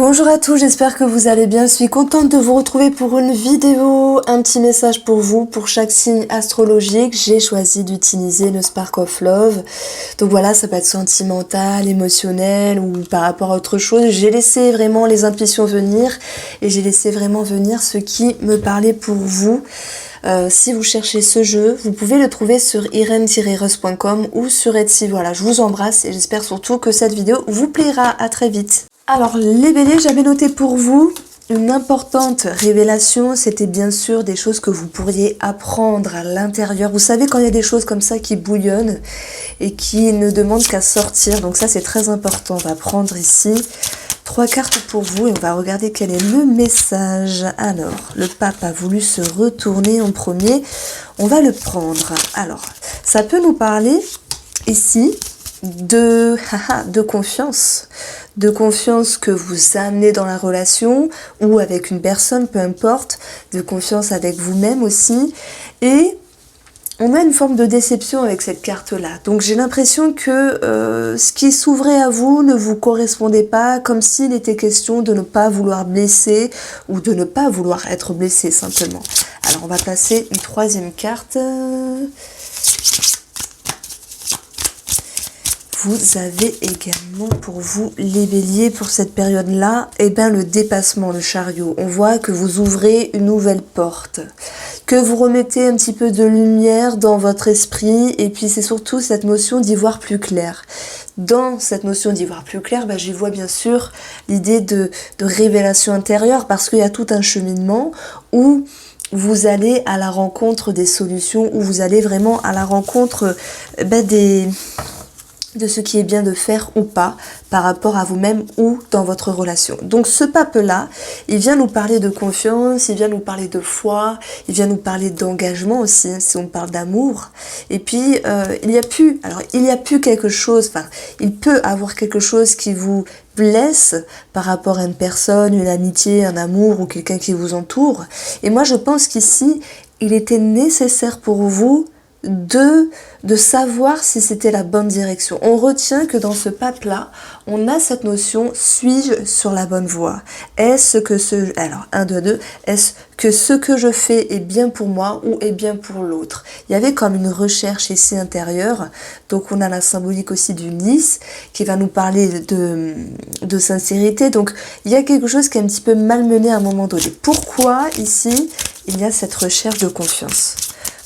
Bonjour à tous, j'espère que vous allez bien. Je suis contente de vous retrouver pour une vidéo. Un petit message pour vous, pour chaque signe astrologique. J'ai choisi d'utiliser le Spark of Love. Donc voilà, ça peut être sentimental, émotionnel ou par rapport à autre chose. J'ai laissé vraiment les intuitions venir et j'ai laissé vraiment venir ce qui me parlait pour vous. Si vous cherchez ce jeu, vous pouvez le trouver sur irene-rus.com ou sur Etsy. Voilà, je vous embrasse et j'espère surtout que cette vidéo vous plaira. À très vite. Alors les béliers, j'avais noté pour vous une importante révélation, c'était bien sûr des choses que vous pourriez apprendre à l'intérieur. Vous savez quand il y a des choses comme ça qui bouillonnent et qui ne demandent qu'à sortir, donc ça c'est très important. On va prendre ici 3 cartes pour vous et on va regarder quel est le message. Alors, le pape a voulu se retourner en premier, on va le prendre. Alors, ça peut nous parler ici de confiance que vous amenez dans la relation ou avec une personne, peu importe, de confiance avec vous-même aussi. Et on a une forme de déception avec cette carte-là. Donc j'ai l'impression que ce qui s'ouvrait à vous ne vous correspondait pas, comme s'il était question de ne pas vouloir blesser ou de ne pas vouloir être blessé simplement. Alors on va passer une troisième carte. Vous avez également pour vous les béliers pour cette période-là, le dépassement, le chariot. On voit que vous ouvrez une nouvelle porte, que vous remettez un petit peu de lumière dans votre esprit et puis c'est surtout cette notion d'y voir plus clair. Dans cette notion d'y voir plus clair, j'y vois bien sûr l'idée de révélation intérieure parce qu'il y a tout un cheminement où vous allez à la rencontre des solutions, où vous allez vraiment à la rencontre de ce qui est bien de faire ou pas par rapport à vous-même ou dans votre relation. Donc ce pape-là, il vient nous parler de confiance, il vient nous parler de foi, il vient nous parler d'engagement aussi, si on parle d'amour. Et puis, il y a plus quelque chose, il peut avoir quelque chose qui vous blesse par rapport à une personne, une amitié, un amour ou quelqu'un qui vous entoure. Et moi, je pense qu'ici, il était nécessaire pour vous de savoir si c'était la bonne direction. On retient que dans ce pape-là, on a cette notion, suis-je sur la bonne voie? Est-ce que est-ce que ce que je fais est bien pour moi ou est bien pour l'autre? Il y avait comme une recherche ici intérieure, donc on a la symbolique aussi du lys qui va nous parler de sincérité, donc il y a quelque chose qui est un petit peu malmené à un moment donné. Pourquoi ici, il y a cette recherche de confiance?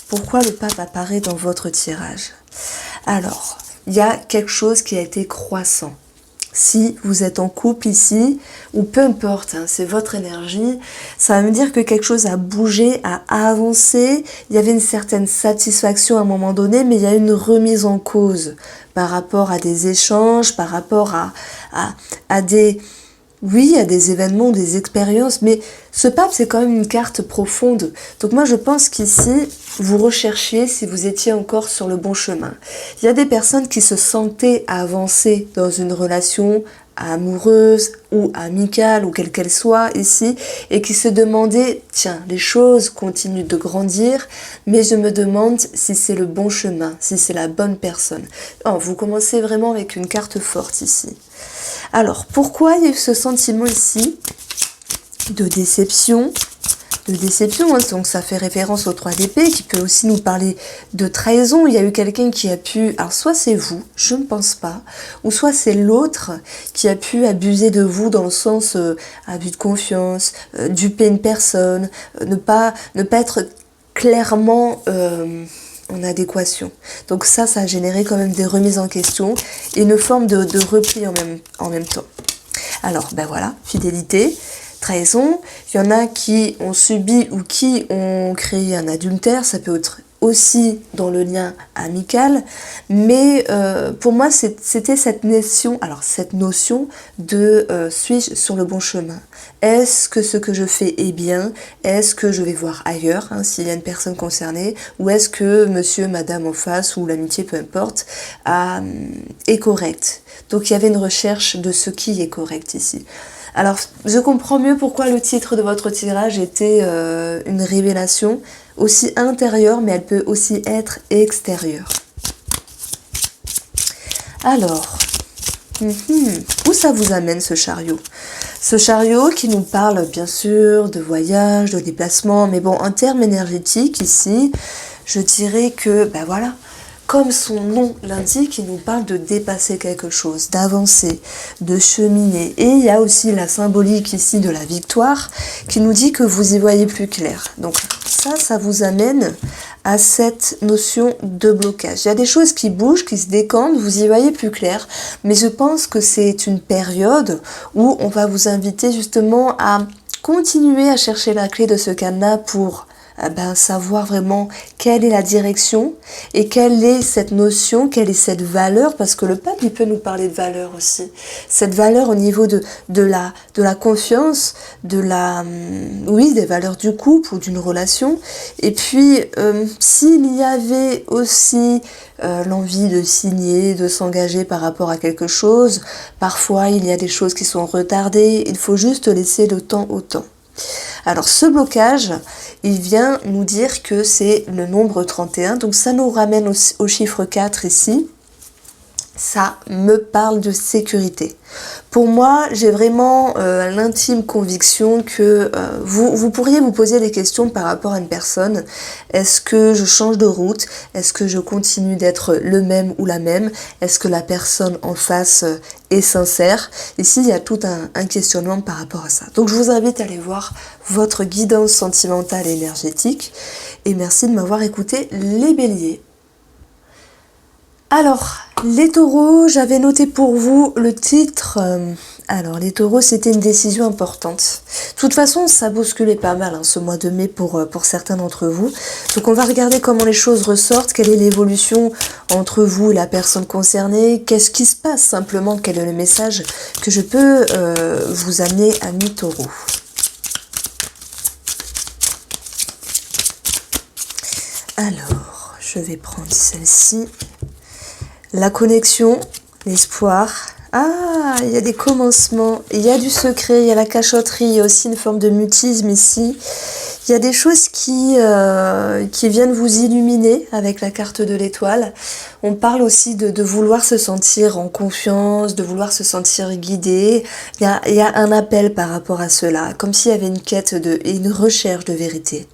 Pourquoi le pape apparaît dans votre tirage? Alors, il y a quelque chose qui a été croissant. Si vous êtes en couple ici, ou peu importe, c'est votre énergie, ça va me dire que quelque chose a bougé, a avancé, il y avait une certaine satisfaction à un moment donné, mais il y a une remise en cause par rapport à des échanges, par rapport à des... Oui, il y a des événements, des expériences, mais ce pape, c'est quand même une carte profonde. Donc moi, je pense qu'ici, vous recherchiez si vous étiez encore sur le bon chemin. Il y a des personnes qui se sentaient avancer dans une relation amoureuse ou amicale ou quelle qu'elle soit ici et qui se demandaient, tiens, les choses continuent de grandir, mais je me demande si c'est le bon chemin, si c'est la bonne personne. Oh, vous commencez vraiment avec une carte forte ici. Alors, pourquoi il y a eu ce sentiment ici de déception? Donc ça fait référence au 3 d'épée qui peut aussi nous parler de trahison. Il y a eu quelqu'un qui a pu, alors soit c'est vous, je ne pense pas, ou soit c'est l'autre qui a pu abuser de vous dans le sens abus de confiance, duper une personne, ne pas être clairement... en adéquation. Donc ça a généré quand même des remises en question et une forme de repli en même temps. Alors, voilà, fidélité, trahison. Il y en a qui ont subi ou qui ont créé un adultère. Ça peut être aussi dans le lien amical. Mais pour moi, c'était cette notion de suis-je sur le bon chemin? Est-ce que ce que je fais est bien? Est-ce que je vais voir ailleurs, s'il y a une personne concernée? Ou est-ce que monsieur, madame en face, ou l'amitié, peu importe, est correct? Donc il y avait une recherche de ce qui est correct ici. Alors, je comprends mieux pourquoi le titre de votre tirage était une révélation aussi intérieure, mais elle peut aussi être extérieure. Alors, Où ça vous amène ce chariot? Ce chariot qui nous parle bien sûr de voyage, de déplacement, mais bon, en termes énergétiques ici, je dirais que, ben voilà, comme son nom l'indique, il nous parle de dépasser quelque chose, d'avancer, de cheminer. Et il y a aussi la symbolique ici de la victoire qui nous dit que vous y voyez plus clair. Donc ça vous amène à cette notion de blocage. Il y a des choses qui bougent, qui se décantent, vous y voyez plus clair, mais je pense que c'est une période où on va vous inviter justement à continuer à chercher la clé de ce cadenas pour savoir vraiment quelle est la direction et quelle est cette notion, quelle est cette valeur, parce que le pape il peut nous parler de valeur aussi. Cette valeur au niveau de la confiance, des valeurs du couple ou d'une relation. Et puis s'il y avait aussi l'envie de signer, de s'engager par rapport à quelque chose, parfois il y a des choses qui sont retardées, il faut juste laisser le temps au temps. Alors ce blocage, il vient nous dire que c'est le nombre 31, donc ça nous ramène au chiffre 4 ici. Ça me parle de sécurité. Pour moi, j'ai vraiment l'intime conviction que vous pourriez vous poser des questions par rapport à une personne. Est-ce que je change de route? Est-ce que je continue d'être le même ou la même? Est-ce que la personne en face est sincère? Ici, il y a tout un questionnement par rapport à ça. Donc, je vous invite à aller voir votre guidance sentimentale et énergétique. Et merci de m'avoir écouté, les béliers. Alors, les taureaux, j'avais noté pour vous le titre. Alors, les taureaux, c'était une décision importante. De toute façon, ça bousculait pas mal ce mois de mai pour certains d'entre vous. Donc, on va regarder comment les choses ressortent, quelle est l'évolution entre vous et la personne concernée, qu'est-ce qui se passe simplement, quel est le message que je peux vous amener, amis taureaux. Alors, je vais prendre celle-ci. La connexion, l'espoir. Ah, il y a des commencements, il y a du secret, il y a la cachotterie, il y a aussi une forme de mutisme ici. Il y a des choses qui viennent vous illuminer avec la carte de l'étoile. On parle aussi de vouloir se sentir en confiance, de vouloir se sentir guidé. Il y a un appel par rapport à cela, comme s'il y avait une quête et une recherche de vérité.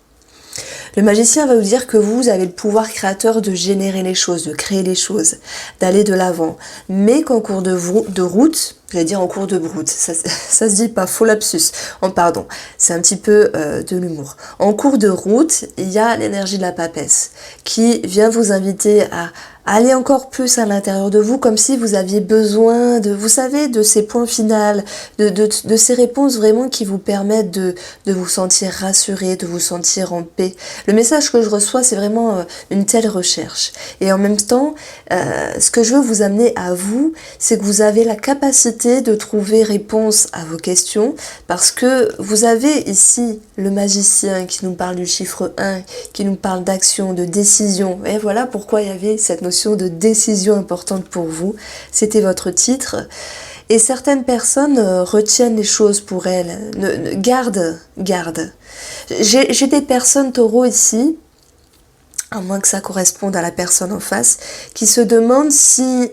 Le magicien va vous dire que vous avez le pouvoir créateur de générer les choses, de créer les choses, d'aller de l'avant. Mais qu'en cours de route, j'allais dire en cours de broute, ça se dit pas, faux lapsus, pardon, c'est un petit peu de l'humour. En cours de route, il y a l'énergie de la papesse qui vient vous inviter à aller encore plus à l'intérieur de vous, comme si vous aviez besoin vous savez, de ces points finaux, de ces réponses vraiment qui vous permettent de vous sentir rassuré, de vous sentir en paix. Le message que je reçois, c'est vraiment une telle recherche. Et en même temps, ce que je veux vous amener à vous, c'est que vous avez la capacité de trouver réponse à vos questions, parce que vous avez ici le magicien qui nous parle du chiffre 1, qui nous parle d'action, de décision. Et voilà pourquoi il y avait cette notion de décision importante pour vous. C'était votre titre. Et certaines personnes retiennent les choses pour elles. Garde. J'ai des personnes taureaux ici, à moins que ça corresponde à la personne en face, qui se demandent si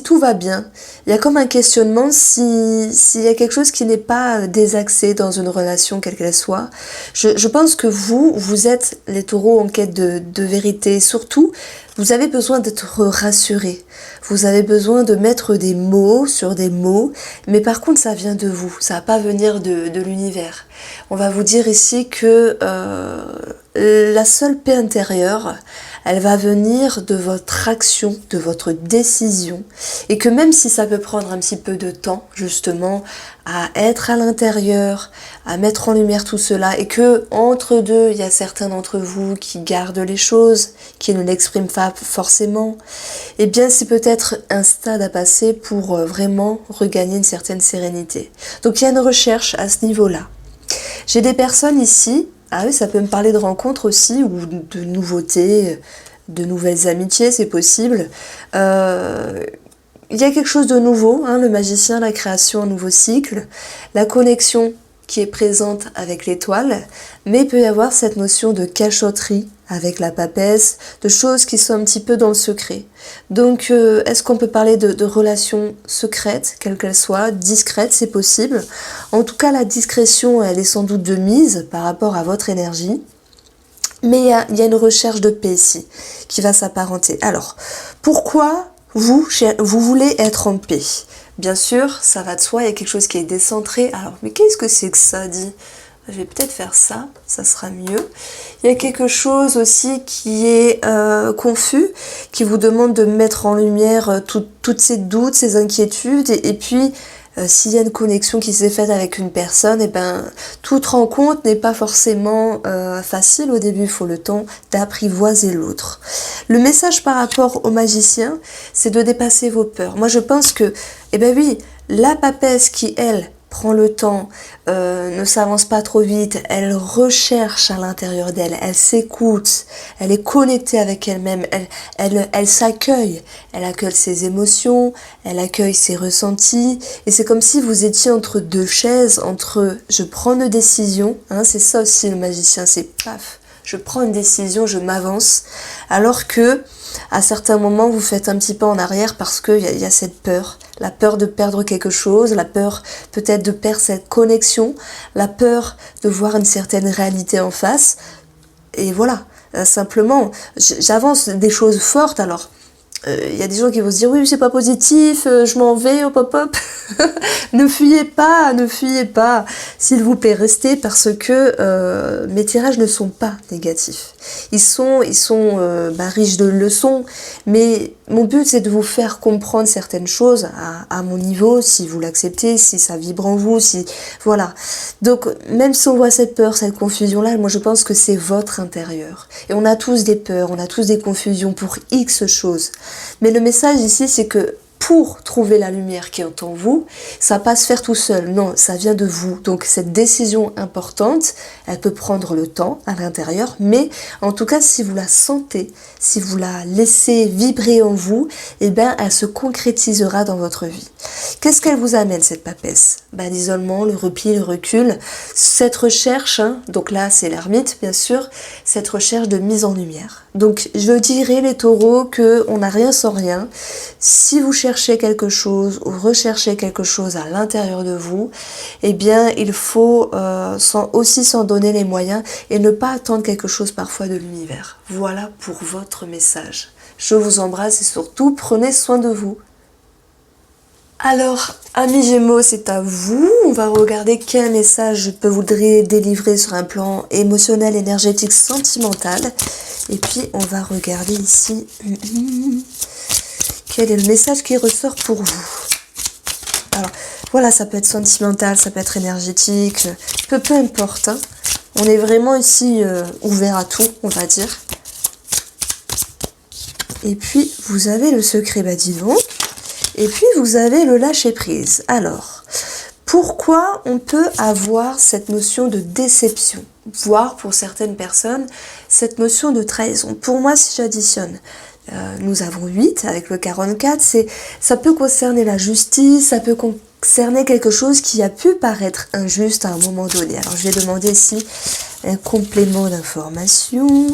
tout va bien. Il y a comme un questionnement s'il y a quelque chose qui n'est pas désaxé dans une relation quelle qu'elle soit. Je pense que vous êtes les taureaux en quête de vérité. Surtout, vous avez besoin d'être rassurés. Vous avez besoin de mettre des mots sur des mots. Mais par contre, ça vient de vous. Ça va pas venir de l'univers. On va vous dire ici que la seule paix intérieure, elle va venir de votre action, de votre décision, et que même si ça peut prendre un petit peu de temps, justement, à être à l'intérieur, à mettre en lumière tout cela, et que entre deux, il y a certains d'entre vous qui gardent les choses, qui ne l'expriment pas forcément, eh bien c'est peut-être un stade à passer pour vraiment regagner une certaine sérénité. Donc il y a une recherche à ce niveau-là. J'ai des personnes ici, ah oui, ça peut me parler de rencontres aussi, ou de nouveautés, de nouvelles amitiés, c'est possible. Il y a quelque chose de nouveau, le magicien, la création, un nouveau cycle, la connexion qui est présente avec l'étoile, mais il peut y avoir cette notion de cachotterie avec la papesse, de choses qui sont un petit peu dans le secret. Donc, est-ce qu'on peut parler de relations secrètes, quelles qu'elles soient, discrètes, c'est possible. En tout cas, la discrétion, elle est sans doute de mise par rapport à votre énergie. Mais il y a une recherche de paix ici, qui va s'apparenter. Alors, pourquoi vous voulez être en paix? Bien sûr, ça va de soi, il y a quelque chose qui est décentré. Alors, mais qu'est-ce que c'est que ça, dit? Je vais peut-être faire ça, ça sera mieux. Il y a quelque chose aussi qui est confus, qui vous demande de mettre en lumière toutes ces doutes, ces inquiétudes, et puis s'il y a une connexion qui s'est faite avec une personne, et ben toute rencontre n'est pas forcément facile au début, il faut le temps d'apprivoiser l'autre. Le message par rapport au magicien, c'est de dépasser vos peurs. Moi je pense que, eh ben oui, la papesse qui, elle, prend le temps, ne s'avance pas trop vite, elle recherche à l'intérieur d'elle, elle s'écoute, elle est connectée avec elle-même, elle s'accueille, elle accueille ses émotions, elle accueille ses ressentis, et c'est comme si vous étiez entre deux chaises, entre je prends une décision, hein, c'est ça aussi le magicien, c'est paf, je prends une décision, je m'avance, alors que à certains moments vous faites un petit pas en arrière parce qu'il y a cette peur, la peur de perdre quelque chose, la peur peut-être de perdre cette connexion, la peur de voir une certaine réalité en face, et voilà, simplement, j'avance des choses fortes, alors y a des gens qui vont se dire oui c'est pas positif, je m'en vais, hop hop hop. Ne fuyez pas, s'il vous plaît, restez, parce que mes tirages ne sont pas négatifs. Ils sont riches de leçons, mais mon but c'est de vous faire comprendre certaines choses à mon niveau, si vous l'acceptez, si ça vibre en vous, si voilà. Donc même si on voit cette peur, cette confusion là, moi je pense que c'est votre intérieur. Et on a tous des peurs, on a tous des confusions pour X choses. Mais le message ici, c'est que pour trouver la lumière qui est en vous, ça va pas se faire tout seul, non, ça vient de vous. Donc cette décision importante, elle peut prendre le temps à l'intérieur, mais en tout cas, si vous la sentez, si vous la laissez vibrer en vous, eh bien, elle se concrétisera dans votre vie. Qu'est-ce qu'elle vous amène, cette papesse? L'isolement, le repli, le recul, cette recherche, hein, donc là, c'est l'ermite, bien sûr, cette recherche de mise en lumière. Donc, je dirais, les taureaux, qu'on n'a rien sans rien. Si vous cherchez quelque chose ou recherchez quelque chose à l'intérieur de vous, eh bien, il faut aussi s'en donner les moyens et ne pas attendre quelque chose parfois de l'univers. Voilà pour votre message. Je vous embrasse et surtout, prenez soin de vous. Alors, amis Gémeaux, c'est à vous. On va regarder quel message je peux vous délivrer sur un plan émotionnel, énergétique, sentimental. Et puis, on va regarder ici quel est le message qui ressort pour vous. Alors, voilà, ça peut être sentimental, ça peut être énergétique, peu importe. Hein. On est vraiment ici ouvert à tout, on va dire. Et puis, vous avez le secret, dis donc. Et puis, vous avez le lâcher-prise. Alors, pourquoi on peut avoir cette notion de déception, voire pour certaines personnes, cette notion de trahison? Pour moi, si j'additionne, nous avons 8 avec le 44, ça peut concerner la justice, ça peut concerner quelque chose qui a pu paraître injuste à un moment donné. Alors, je vais demander ici un complément d'information.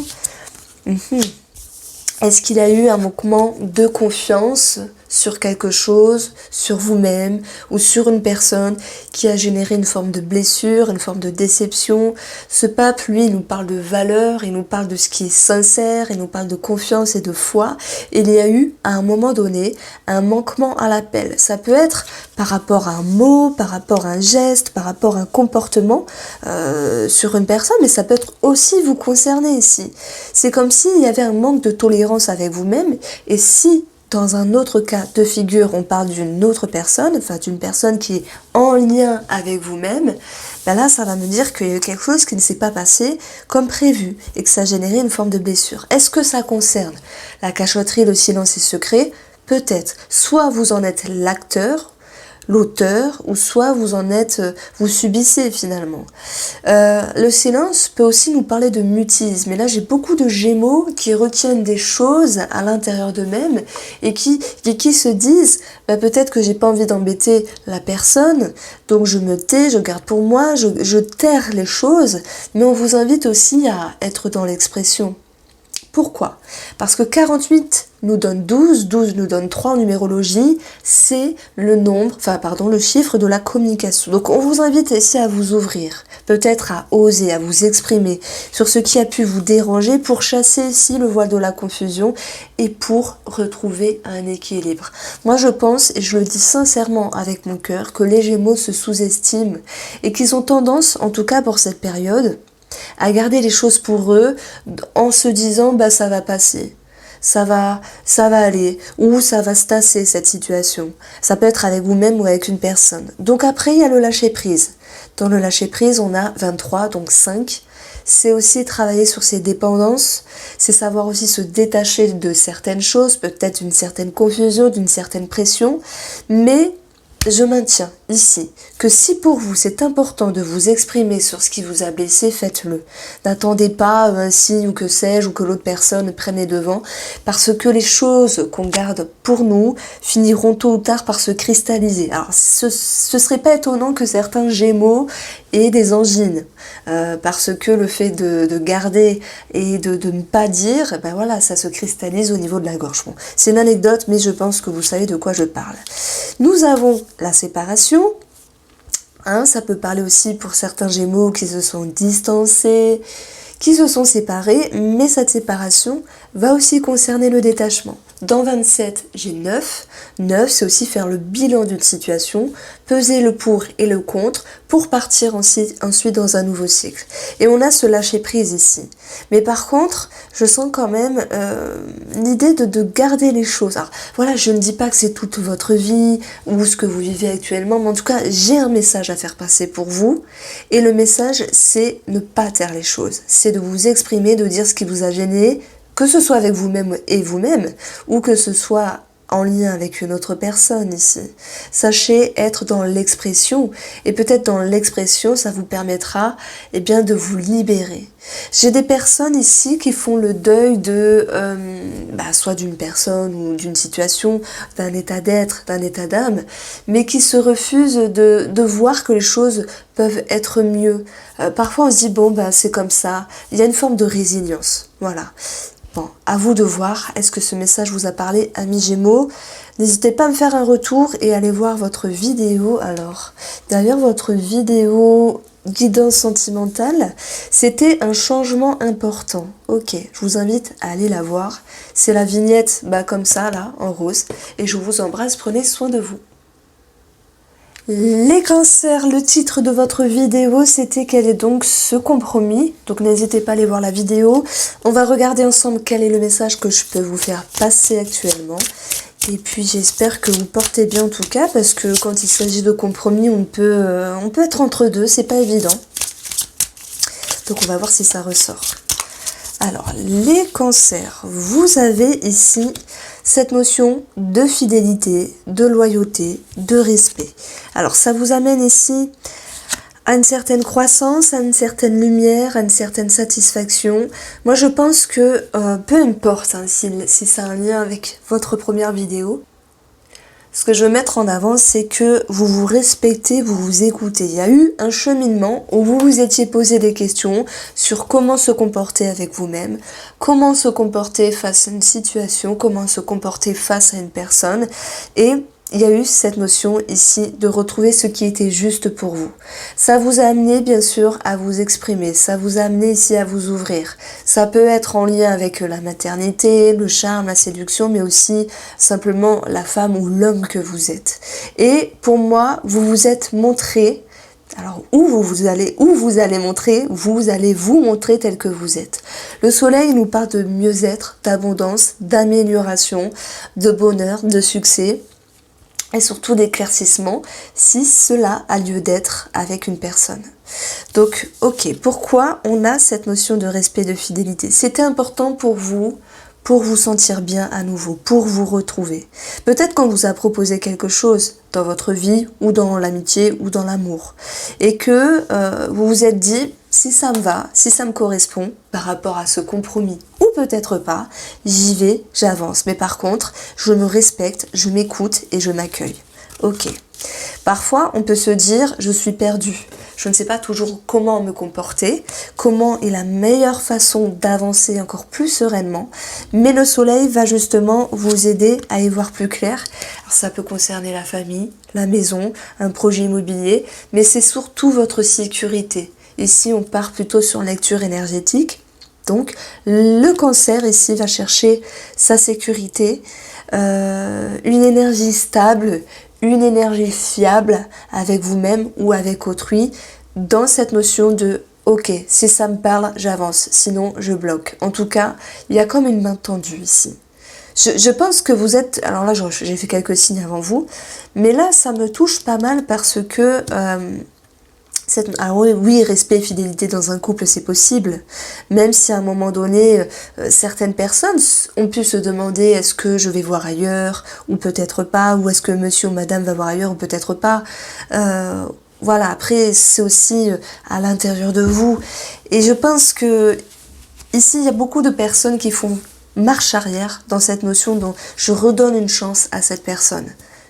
Est-ce qu'il y a eu un manquement de confiance sur quelque chose, sur vous-même ou sur une personne qui a généré une forme de blessure, une forme de déception? Ce pape, lui, il nous parle de valeur, il nous parle de ce qui est sincère, il nous parle de confiance et de foi. Il y a eu, à un moment donné, un manquement à l'appel. Ça peut être par rapport à un mot, par rapport à un geste, par rapport à un comportement sur une personne, mais ça peut être aussi vous concerner ici. C'est comme s'il y avait un manque de tolérance avec vous-même, et si dans un autre cas de figure, on parle d'une autre personne, enfin d'une personne qui est en lien avec vous-même, là, ça va me dire qu'il y a eu quelque chose qui ne s'est pas passé comme prévu et que ça a généré une forme de blessure. Est-ce que ça concerne la cachotterie, le silence et secret? Peut-être. Soit vous en êtes l'acteur, l'auteur, ou soit vous en êtes, vous subissez finalement. Le silence peut aussi nous parler de mutisme, et là j'ai beaucoup de Gémeaux qui retiennent des choses à l'intérieur d'eux-mêmes et qui se disent peut-être que j'ai pas envie d'embêter la personne, donc je me tais, je garde pour moi, je terre les choses, mais on vous invite aussi à être dans l'expression. Pourquoi? Parce que 48 nous donne 12, 12 nous donne 3 en numérologie, c'est le chiffre de la communication. Donc on vous invite ici à vous ouvrir, peut-être à oser, à vous exprimer sur ce qui a pu vous déranger pour chasser ici le voile de la confusion et pour retrouver un équilibre. Moi je pense, et je le dis sincèrement avec mon cœur, que les Gémeaux se sous-estiment et qu'ils ont tendance, en tout cas pour cette période, à garder les choses pour eux en se disant bah ça va passer. Ça va aller, ou ça va se tasser cette situation. Ça peut être avec vous-même ou avec une personne. Donc après, il y a le lâcher-prise. Dans le lâcher-prise, on a 23, donc 5. C'est aussi travailler sur ses dépendances, c'est savoir aussi se détacher de certaines choses, peut-être d'une certaine confusion, d'une certaine pression, mais je maintiens ici que si pour vous c'est important de vous exprimer sur ce qui vous a blessé, faites-le. N'attendez pas un signe ou que sais-je ou que l'autre personne prenne les devants parce que les choses qu'on garde pour nous finiront tôt ou tard par se cristalliser. Alors ce serait pas étonnant que certains Gémeaux aient des angines parce que le fait de garder et de ne pas dire, ben voilà, ça se cristallise au niveau de la gorge. Bon, c'est une anecdote mais je pense que vous savez de quoi je parle. Nous avons la séparation, ça peut parler aussi pour certains Gémeaux qui se sont distancés, qui se sont séparés, mais cette séparation va aussi concerner le détachement. Dans 27, j'ai 9. 9, c'est aussi faire le bilan d'une situation, peser le pour et le contre pour partir ensuite dans un nouveau cycle. Et on a ce lâcher-prise ici. Mais par contre, je sens quand même l'idée de garder les choses. Alors voilà, je ne dis pas que c'est toute votre vie ou ce que vous vivez actuellement, mais en tout cas, j'ai un message à faire passer pour vous. Et le message, c'est ne pas taire les choses. C'est de vous exprimer, de dire ce qui vous a gêné, que ce soit avec vous-même et vous-même, ou que ce soit en lien avec une autre personne ici. Sachez être dans l'expression, et peut-être dans l'expression, ça vous permettra de vous libérer. J'ai des personnes ici qui font le deuil de soit d'une personne ou d'une situation, d'un état d'être, d'un état d'âme, mais qui se refusent de voir que les choses peuvent être mieux. Parfois on se dit c'est comme ça, il y a une forme de résilience, voilà. Bon, à vous de voir, est-ce que ce message vous a parlé, amis Gémeaux? N'hésitez pas à me faire un retour et allez voir votre vidéo. Alors, derrière votre vidéo guidance sentimentale, c'était un changement important. Ok, je vous invite à aller la voir. C'est la vignette comme ça, là, en rose. Et je vous embrasse, prenez soin de vous. Les cancers, le titre de votre vidéo, c'était quel est donc ce compromis? Donc n'hésitez pas à aller voir la vidéo. On va regarder ensemble quel est le message que je peux vous faire passer actuellement. Et puis j'espère que vous portez bien en tout cas, parce que quand il s'agit de compromis, on peut être entre deux, c'est pas évident. Donc on va voir si ça ressort. Alors, les cancers, vous avez ici cette notion de fidélité, de loyauté, de respect. Alors, ça vous amène ici à une certaine croissance, à une certaine lumière, à une certaine satisfaction. Moi, je pense que peu importe si ça a un lien avec votre première vidéo, ce que je veux mettre en avant, c'est que vous vous respectez, vous vous écoutez. Il y a eu un cheminement où vous vous étiez posé des questions sur comment se comporter avec vous-même, comment se comporter face à une situation, comment se comporter face à une personne. Et il y a eu cette notion ici de retrouver ce qui était juste pour vous. Ça vous a amené bien sûr à vous exprimer, ça vous a amené ici à vous ouvrir. Ça peut être en lien avec la maternité, le charme, la séduction, mais aussi simplement la femme ou l'homme que vous êtes. Et pour moi, vous vous êtes montré. Alors, vous allez vous montrer tel que vous êtes. Le soleil nous parle de mieux-être, d'abondance, d'amélioration, de bonheur, de succès. Et surtout d'éclaircissement si cela a lieu d'être avec une personne. Donc, ok, pourquoi on a cette notion de respect, de fidélité? C'était important pour vous sentir bien à nouveau, pour vous retrouver. Peut-être qu'on vous a proposé quelque chose dans votre vie, ou dans l'amitié, ou dans l'amour, et que vous vous êtes dit, si ça me va, si ça me correspond par rapport à ce compromis, ou peut-être pas, j'y vais, j'avance. Mais par contre, je me respecte, je m'écoute et je m'accueille. Ok. Parfois, on peut se dire, je suis perdu. je ne sais pas toujours comment me comporter, comment est la meilleure façon d'avancer encore plus sereinement, mais le soleil va justement vous aider à y voir plus clair. Alors ça peut concerner la famille, la maison, un projet immobilier, mais c'est surtout votre sécurité. Ici, on part plutôt sur lecture énergétique. Donc, le Cancer ici va chercher sa sécurité, une énergie stable, une énergie fiable avec vous-même ou avec autrui, dans cette notion de « ok, si ça me parle, j'avance, sinon je bloque ». En tout cas, il y a comme une main tendue ici. Je pense que vous êtes... Alors là, j'ai fait quelques signes avant vous, mais là, ça me touche pas mal parce que... Alors oui, respect et fidélité dans un couple, c'est possible, même si à un moment donné, certaines personnes ont pu se demander est-ce que je vais voir ailleurs ou peut-être pas, ou est-ce que monsieur ou madame va voir ailleurs ou peut-être pas. Voilà, après c'est aussi à l'intérieur de vous. Et je pense que ici, il y a beaucoup de personnes qui font marche arrière dans cette notion dont je redonne une chance à cette personne,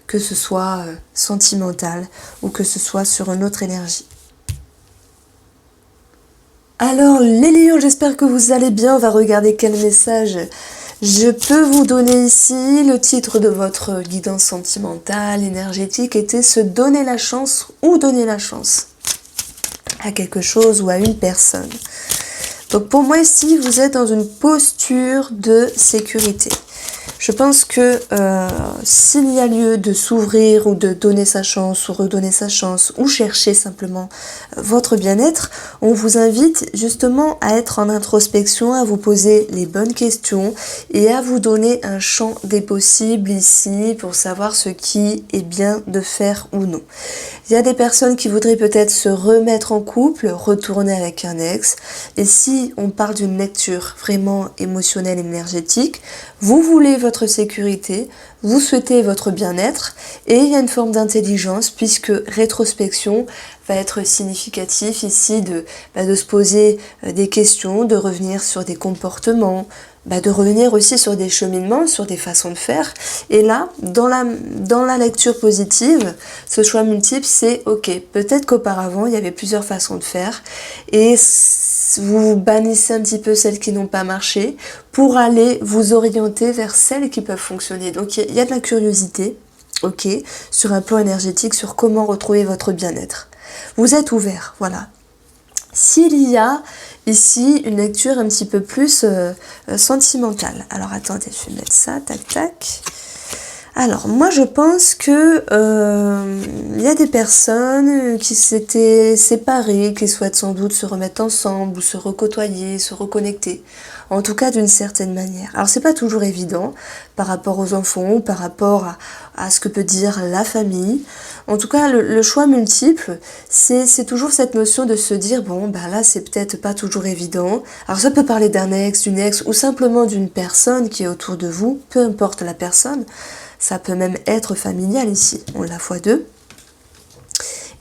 que ce soit sentimental ou que ce soit sur une autre énergie. Alors les lions, j'espère que vous allez bien. On va regarder quel message je peux vous donner ici. Le titre de votre guidance sentimentale, énergétique était se donner la chance ou donner la chance à quelque chose ou à une personne. Donc pour moi ici, vous êtes dans une posture de sécurité. Je pense que s'il y a lieu de s'ouvrir ou de donner sa chance ou redonner sa chance ou chercher simplement votre bien-être, on vous invite justement à être en introspection, à vous poser les bonnes questions et à vous donner un champ des possibles ici pour savoir ce qui est bien de faire ou non. Il y a des personnes qui voudraient peut-être se remettre en couple, retourner avec un ex. Et si on parle d'une lecture vraiment émotionnelle, énergétique, vous voulez votre sécurité, vous souhaitez votre bien-être et il y a une forme d'intelligence puisque rétrospection va être significatif ici de se poser des questions, de revenir sur des comportements, de revenir aussi sur des cheminements, sur des façons de faire. Et là, dans la lecture positive, ce choix multiple, c'est ok, peut-être qu'auparavant, il y avait plusieurs façons de faire et vous bannissez un petit peu celles qui n'ont pas marché pour aller vous orienter vers celles qui peuvent fonctionner. Donc, il y a de la curiosité, ok, sur un plan énergétique, sur comment retrouver votre bien-être. Vous êtes ouvert, voilà. S'il y a ici une lecture un petit peu plus sentimentale. Alors attendez, je vais mettre ça, tac tac. Alors moi je pense que y a des personnes qui s'étaient séparées, qui souhaitent sans doute se remettre ensemble ou se recôtoyer, se reconnecter. En tout cas d'une certaine manière. Alors c'est pas toujours évident par rapport aux enfants ou par rapport à ce que peut dire la famille. En tout cas le choix multiple, c'est toujours cette notion de se dire bon là c'est peut-être pas toujours évident. Alors ça peut parler d'un ex, d'une ex ou simplement d'une personne qui est autour de vous, peu importe la personne. Ça peut même être familial ici, on l'a x2.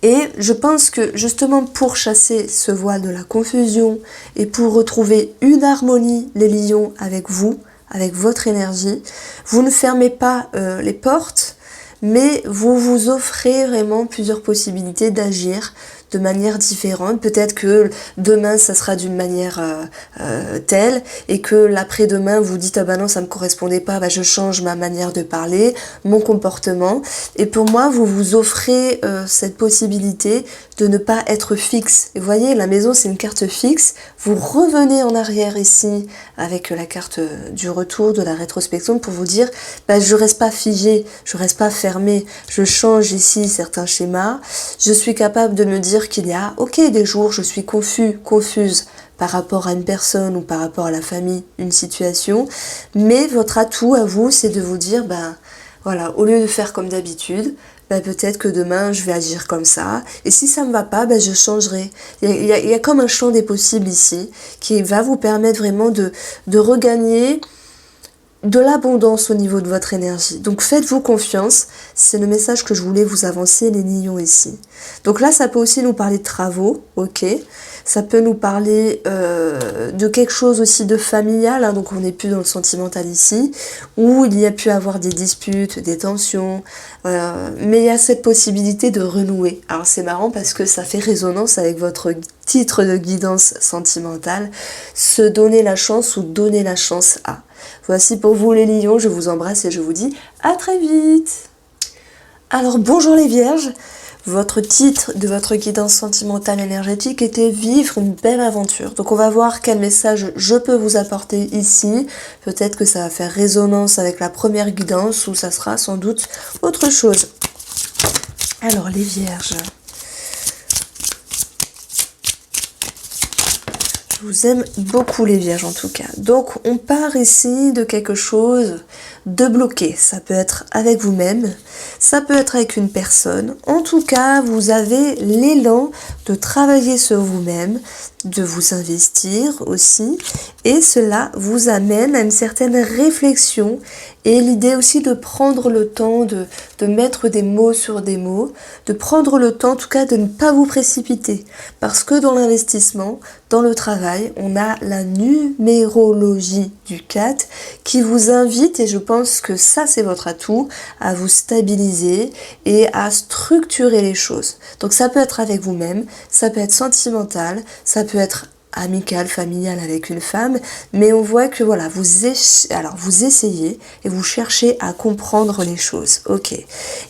Et je pense que justement pour chasser ce voile de la confusion et pour retrouver une harmonie, les lions, avec vous, avec votre énergie, vous ne fermez pas les portes, mais vous vous offrez vraiment plusieurs possibilités d'agir de manière différente. Peut-être que demain ça sera d'une manière telle et que l'après-demain vous dites ah non ça me correspondait pas, je change ma manière de parler, mon comportement. Et pour moi vous vous offrez cette possibilité de ne pas être fixe. Et vous voyez, la maison c'est une carte fixe, vous revenez en arrière ici avec la carte du retour, de la rétrospection pour vous dire je reste pas figé, je reste pas fermé, je change ici certains schémas, je suis capable de me dire qu'il y a, des jours je suis confuse par rapport à une personne ou par rapport à la famille, une situation, mais votre atout à vous, c'est de vous dire, voilà, au lieu de faire comme d'habitude, peut-être que demain je vais agir comme ça, et si ça me va pas, je changerai. Il y a comme un champ des possibles ici, qui va vous permettre vraiment de regagner de l'abondance au niveau de votre énergie. Donc faites-vous confiance, c'est le message que je voulais vous avancer les lions ici. Donc là ça peut aussi nous parler de travaux, ok. Ça peut nous parler de quelque chose aussi de familial, hein, donc on n'est plus dans le sentimental ici, où il y a pu avoir des disputes, des tensions, mais il y a cette possibilité de renouer. Alors c'est marrant parce que ça fait résonance avec votre titre de guidance sentimentale, se donner la chance ou donner la chance à. Voici pour vous les lions, je vous embrasse et je vous dis à très vite. Alors bonjour les vierges. Votre titre de votre guidance sentimentale énergétique était vivre une belle aventure. Donc on va voir quel message je peux vous apporter ici. Peut-être que ça va faire résonance avec la première guidance ou ça sera sans doute autre chose. Alors les vierges. Je vous aime beaucoup les vierges en tout cas. Donc on part ici de quelque chose de bloqué. Ça peut être avec vous-même, ça peut être avec une personne. En tout cas, vous avez l'élan de travailler sur vous-même, de vous investir aussi. Et cela vous amène à une certaine réflexion et l'idée aussi de prendre le temps de mettre des mots sur des mots, de prendre le temps en tout cas de ne pas vous précipiter. Parce que dans l'investissement, dans le travail, on a la numérologie du 4 qui vous invite, et je pense que ça c'est votre atout, à vous stabiliser et à structurer les choses. Donc ça peut être avec vous-même, ça peut être sentimental, ça peut être amical, familial avec une femme, mais on voit que voilà, vous essayez et vous cherchez à comprendre les choses. Ok,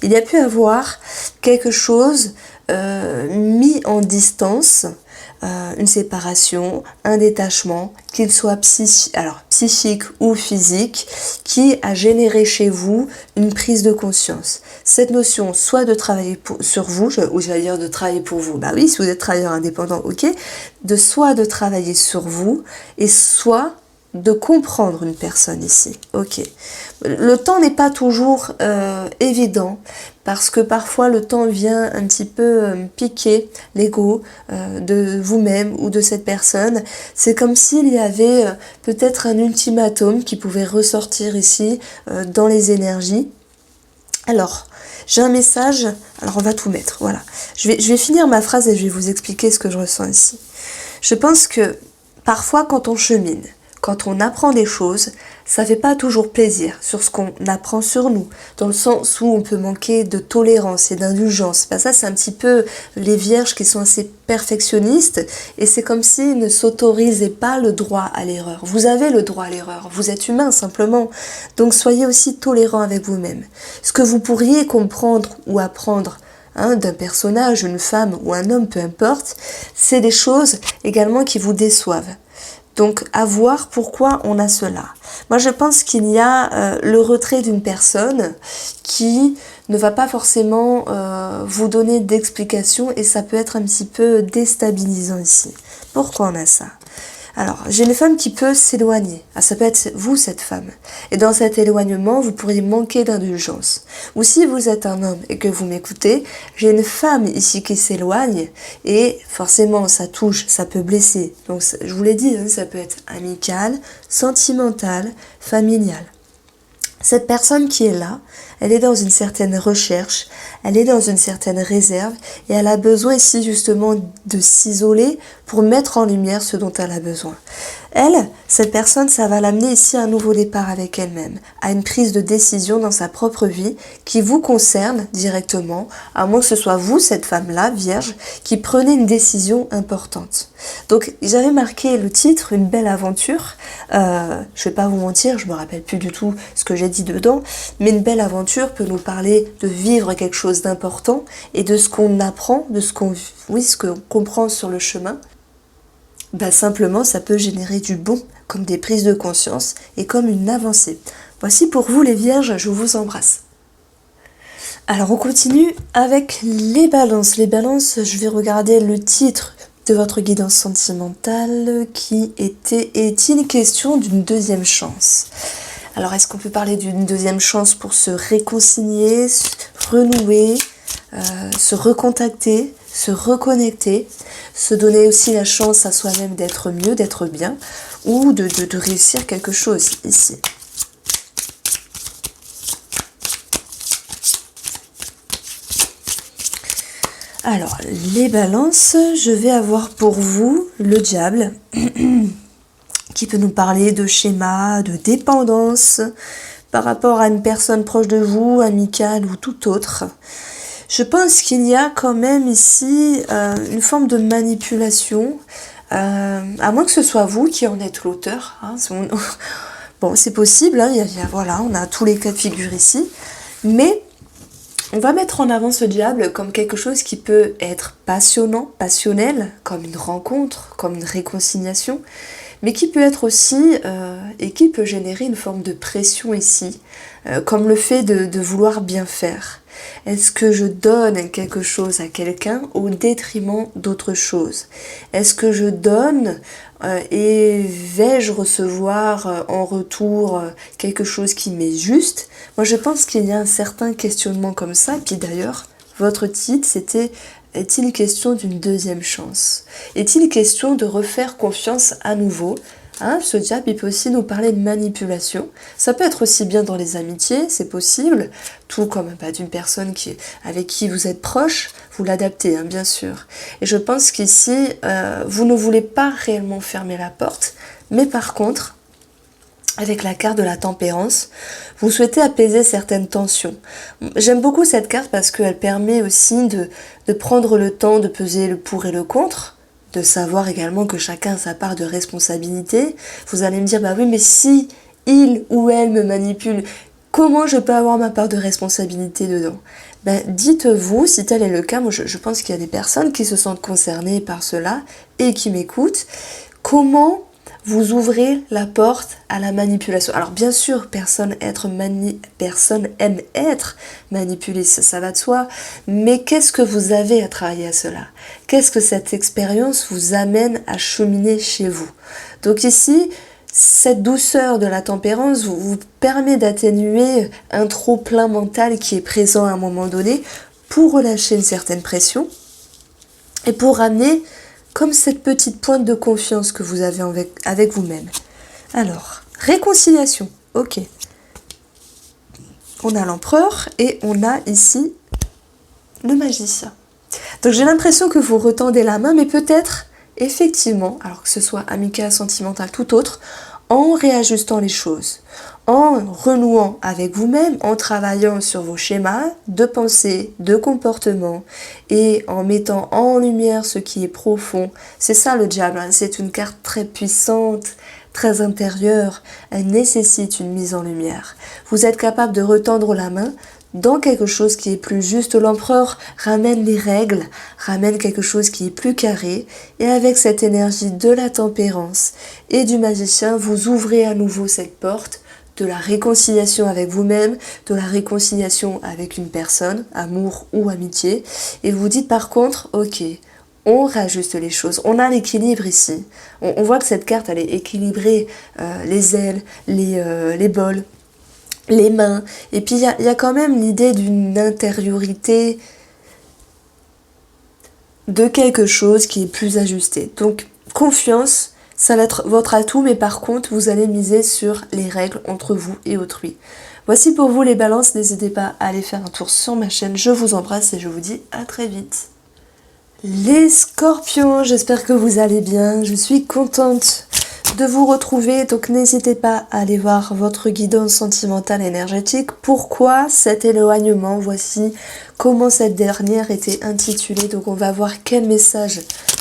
il y a pu avoir quelque chose mis en distance, une séparation, un détachement, qu'il soit psychique ou physique, qui a généré chez vous une prise de conscience. Cette notion, soit de travailler sur vous, ou j'allais dire de travailler pour vous, bah oui, si vous êtes travailleur indépendant, ok, soit de travailler sur vous, et soit de comprendre une personne ici, ok. Le temps n'est pas toujours évident, parce que parfois le temps vient un petit peu piquer l'ego de vous-même ou de cette personne. C'est comme s'il y avait peut-être un ultimatum qui pouvait ressortir ici dans les énergies. Alors, j'ai un message, alors on va tout mettre, voilà. Je vais finir ma phrase et je vais vous expliquer ce que je ressens ici. Je pense que parfois quand on chemine, quand on apprend des choses, ça fait pas toujours plaisir sur ce qu'on apprend sur nous, dans le sens où on peut manquer de tolérance et d'indulgence. Ben ça, c'est un petit peu les vierges qui sont assez perfectionnistes et c'est comme s'ils ne s'autorisaient pas le droit à l'erreur. Vous avez le droit à l'erreur, vous êtes humain simplement, donc soyez aussi tolérant avec vous-même. Ce que vous pourriez comprendre ou apprendre d'un personnage, une femme ou un homme, peu importe, c'est des choses également qui vous déçoivent. Donc, à voir pourquoi on a cela. Moi, je pense qu'il y a le retrait d'une personne qui ne va pas forcément vous donner d'explication et ça peut être un petit peu déstabilisant ici. Pourquoi on a ça ? Alors, j'ai une femme qui peut s'éloigner. Ah, ça peut être vous, cette femme. Et dans cet éloignement, vous pourriez manquer d'indulgence. Ou si vous êtes un homme et que vous m'écoutez, j'ai une femme ici qui s'éloigne et forcément, ça touche, ça peut blesser. Donc, je vous l'ai dit, ça peut être amical, sentimental, familial. Cette personne qui est là, elle est dans une certaine recherche, elle est dans une certaine réserve et elle a besoin ici justement de s'isoler pour mettre en lumière ce dont elle a besoin. Elle, cette personne, ça va l'amener ici à un nouveau départ avec elle-même, à une prise de décision dans sa propre vie qui vous concerne directement, à moins que ce soit vous, cette femme-là, vierge, qui prenez une décision importante. Donc, j'avais marqué le titre, une belle aventure. Je vais pas vous mentir, je me rappelle plus du tout ce que j'ai dit dedans, mais une belle aventure peut nous parler de vivre quelque chose d'important et de ce qu'on apprend, de ce qu'on comprend sur le chemin. Bah simplement, ça peut générer du bon, comme des prises de conscience et comme une avancée. Voici pour vous les vierges, je vous embrasse. Alors on continue avec les balances. Les balances, je vais regarder le titre de votre guidance sentimentale qui est-il question d'une deuxième chance ? Alors est-ce qu'on peut parler d'une deuxième chance pour se réconcilier, se renouer, se recontacter, se reconnecter, se donner aussi la chance à soi-même d'être mieux, d'être bien, ou de réussir quelque chose ici. Alors, les balances, je vais avoir pour vous le diable qui peut nous parler de schéma, de dépendance par rapport à une personne proche de vous, amicale ou tout autre. Je pense qu'il y a quand même ici une forme de manipulation, à moins que ce soit vous qui en êtes l'auteur. Hein, bon, c'est possible, hein, voilà, on a tous les cas de figure ici, mais on va mettre en avant ce diable comme quelque chose qui peut être passionnant, passionnel, comme une rencontre, comme une réconciliation, mais qui peut être aussi, et qui peut générer une forme de pression ici, comme le fait de vouloir bien faire. Est-ce que je donne quelque chose à quelqu'un au détriment d'autre chose? Est-ce que je donne et vais-je recevoir en retour quelque chose qui m'est juste? Moi je pense qu'il y a un certain questionnement comme ça. Et puis d'ailleurs, votre titre c'était « Est-il question d'une deuxième chance? Est-il question de refaire confiance à nouveau ?» Hein, ce diable, il peut aussi nous parler de manipulation. Ça peut être aussi bien dans les amitiés, c'est possible, tout comme d'une personne avec qui vous êtes proche, vous l'adaptez, hein, bien sûr. Et je pense qu'ici, vous ne voulez pas réellement fermer la porte, mais par contre, avec la carte de la tempérance, vous souhaitez apaiser certaines tensions. J'aime beaucoup cette carte parce qu'elle permet aussi de prendre le temps de peser le pour et le contre, de savoir également que chacun a sa part de responsabilité. Vous allez me dire, bah oui, mais si il ou elle me manipule, comment je peux avoir ma part de responsabilité dedans? Ben, dites-vous, si tel est le cas, moi je pense qu'il y a des personnes qui se sentent concernées par cela et qui m'écoutent, comment vous ouvrez la porte à la manipulation. Alors bien sûr, personne aime être manipulé, ça va de soi, mais qu'est-ce que vous avez à travailler à cela? Qu'est-ce que cette expérience vous amène à cheminer chez vous? Donc ici, cette douceur de la tempérance vous permet d'atténuer un trop-plein mental qui est présent à un moment donné pour relâcher une certaine pression et pour ramener comme cette petite pointe de confiance que vous avez avec vous-même. Alors, réconciliation, ok. On a l'empereur et on a ici le magicien. Donc j'ai l'impression que vous retendez la main, mais peut-être, effectivement, alors que ce soit amical, sentimental, tout autre, en réajustant les choses, en renouant avec vous-même, en travaillant sur vos schémas de pensée, de comportement et en mettant en lumière ce qui est profond. C'est ça le diable, hein. C'est une carte très puissante, très intérieure, elle nécessite une mise en lumière. Vous êtes capable de retendre la main dans quelque chose qui est plus juste. L'empereur ramène les règles, ramène quelque chose qui est plus carré, et avec cette énergie de la tempérance et du magicien, vous ouvrez à nouveau cette porte de la réconciliation avec vous-même, de la réconciliation avec une personne, amour ou amitié, et vous dites par contre, ok, on rajuste les choses, on a l'équilibre ici. On voit que cette carte, elle est équilibrée, les ailes, les bols, les mains, et puis il y a quand même l'idée d'une intériorité de quelque chose qui est plus ajusté. Donc confiance, ça va être votre atout, mais par contre vous allez miser sur les règles entre vous et autrui. Voici pour vous les balances, n'hésitez pas à aller faire un tour sur ma chaîne, je vous embrasse et je vous dis à très vite. Les scorpions, j'espère que vous allez bien, je suis contente de vous retrouver, donc n'hésitez pas à aller voir votre guidance sentimentale énergétique. Pourquoi cet éloignement? Voici comment cette dernière était intitulée, donc on va voir quel message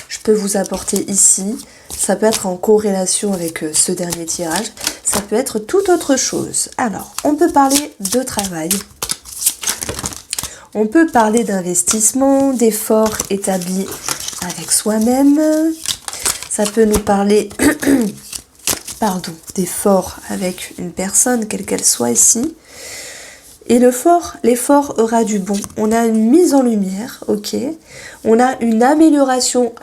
je peux vous apporter ici. Ça peut être en corrélation avec ce dernier tirage, ça peut être toute autre chose. Alors, on peut parler de travail. On peut parler d'investissement, d'efforts établis avec soi-même. Ça peut nous parler d'efforts avec une personne, quelle qu'elle soit ici. Et l'effort aura du bon. On a une mise en lumière, ok. On a une amélioration.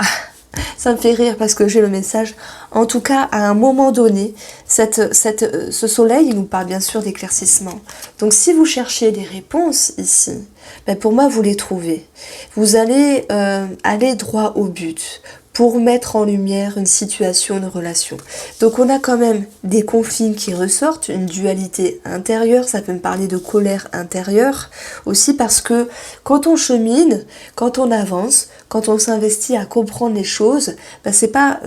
Ça me fait rire parce que j'ai le message. En tout cas, à un moment donné, ce soleil, il nous parle bien sûr d'éclaircissement. Donc si vous cherchez des réponses ici, ben pour moi, vous les trouvez. Vous allez aller droit au but pour mettre en lumière une situation, une relation. Donc on a quand même des conflits qui ressortent, une dualité intérieure, ça peut me parler de colère intérieure, aussi parce que quand on chemine, quand on avance, quand on s'investit à comprendre les choses, ben c'est pas